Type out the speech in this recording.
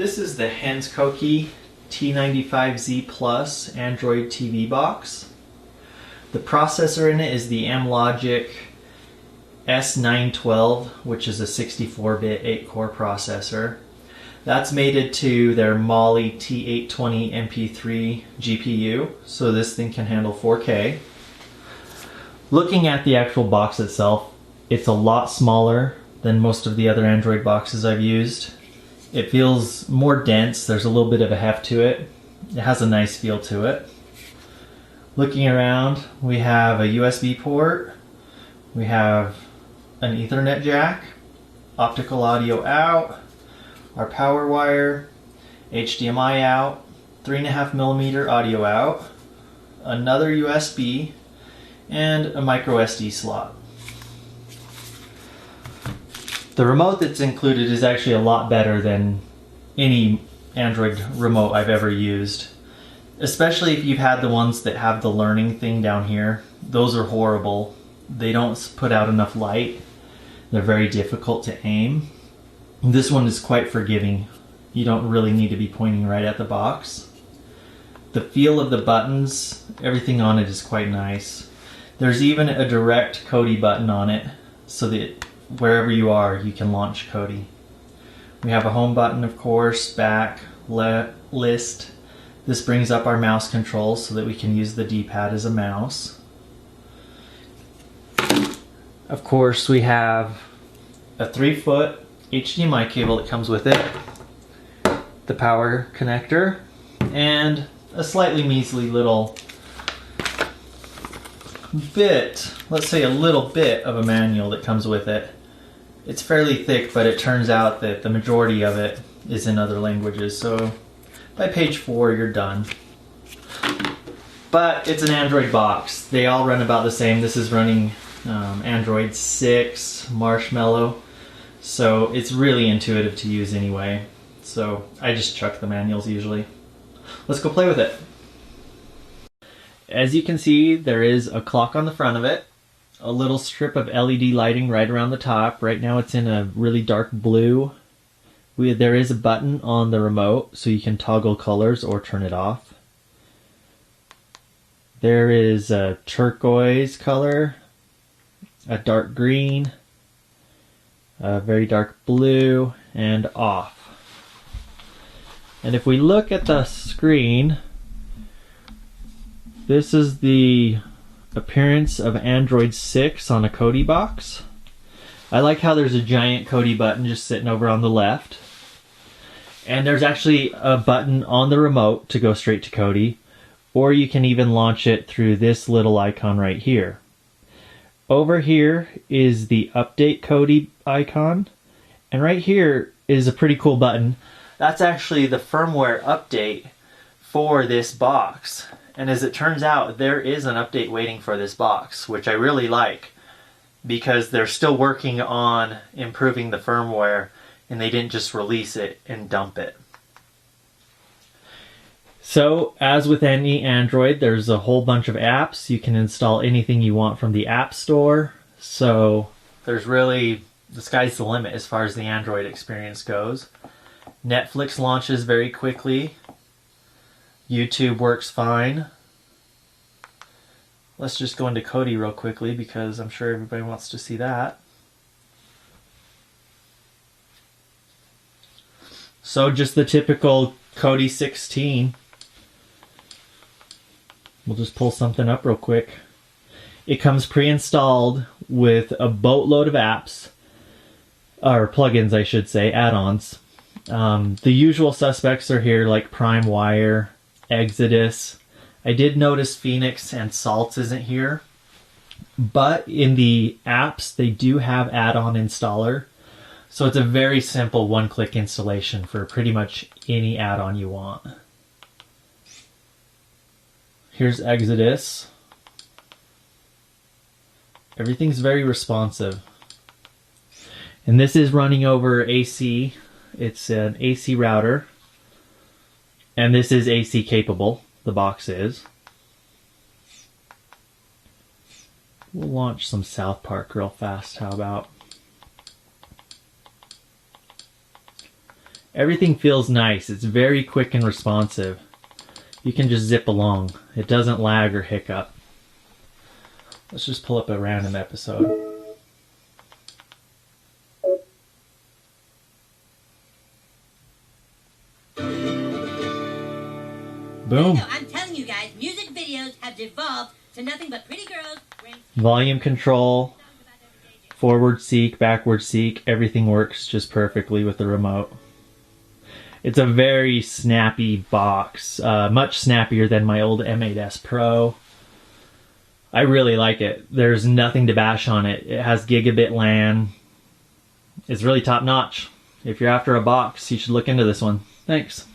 This is the Henscoqi T95Z Plus Android TV box. The processor in it is the Amlogic S912, which is a 64-bit 8-core processor. That's mated to their Mali T820 MP3 GPU, so this thing can handle 4K. Looking at the actual box itself, it's a lot smaller than most of the other Android boxes I've used. It feels more dense, there's a little bit of a heft to it. It has a nice feel to it. Looking around, we have a USB port, we have an Ethernet jack, optical audio out, our power wire, HDMI out, 3.5mm audio out, another USB, and a micro SD slot. The remote that's included is actually a lot better than any Android remote I've ever used. Especially if you've had the ones that have the learning thing down here. Those are horrible. They don't put out enough light. They're very difficult to aim. This one is quite forgiving. You don't really need to be pointing right at the box. The feel of the buttons, everything on it is quite nice. There's even a direct Kodi button on it, so that wherever you are, you can launch Kodi. We have a home button, of course, back, list. This brings up our mouse controls so that we can use the D-pad as a mouse. Of course, we have a 3-foot HDMI cable that comes with it, the power connector, and a slightly measly little bit, let's say a little bit of a manual that comes with it. It's fairly thick, but it turns out that the majority of it is in other languages, so by page 4 you're done. But it's an Android box. They all run about the same. This is running Android 6 Marshmallow, so it's really intuitive to use anyway. So I just chuck the manuals usually. Let's go play with it. As you can see, there is a clock on the front of it, a little strip of LED lighting right around the top. Right now it's in a really dark blue. There is a button on the remote so you can toggle colors or turn it off. There is a turquoise color, a dark green, a very dark blue, and off. And if we look at the screen, this is the appearance of Android 6 on a Kodi box. I like how there's a giant Kodi button just sitting over on the left. And there's actually a button on the remote to go straight to Kodi, or you can even launch it through this little icon right here. Over here is the Update Kodi icon, and right here is a pretty cool button. That's actually the firmware update for this box. And as it turns out, there is an update waiting for this box, which I really like, because they're still working on improving the firmware, and they didn't just release it and dump it. So, as with any Android, there's a whole bunch of apps. You can install anything you want from the App Store. So, there's really, the sky's the limit as far as the Android experience goes. Netflix launches very quickly. YouTube works fine. Let's just go into Kodi real quickly because I'm sure everybody wants to see that. So just the typical Kodi 16. We'll just pull something up real quick. It comes pre-installed with a boatload of apps, or plugins I should say, add-ons. The usual suspects are here, like PrimeWire, Exodus. I did notice Phoenix and Salts isn't here, but in the apps they do have add-on installer, so it's a very simple one-click installation for pretty much any add-on you want. Here's Exodus. Everything's very responsive, and this is running over AC. It's an AC router. And this is AC capable, the box is. We'll launch some South Park real fast, how about? Everything feels nice. It's very quick and responsive. You can just zip along. It doesn't lag or hiccup. Let's just pull up a random episode. Boom. No, I'm telling you guys, music videos have devolved to nothing but pretty girls wearing... Volume control, forward seek, backward seek, everything works just perfectly with the remote. It's a very snappy box, much snappier than my old M8S Pro. I really like it. There's nothing to bash on it. It has gigabit LAN. It's really top notch. If you're after a box, you should look into this one. Thanks.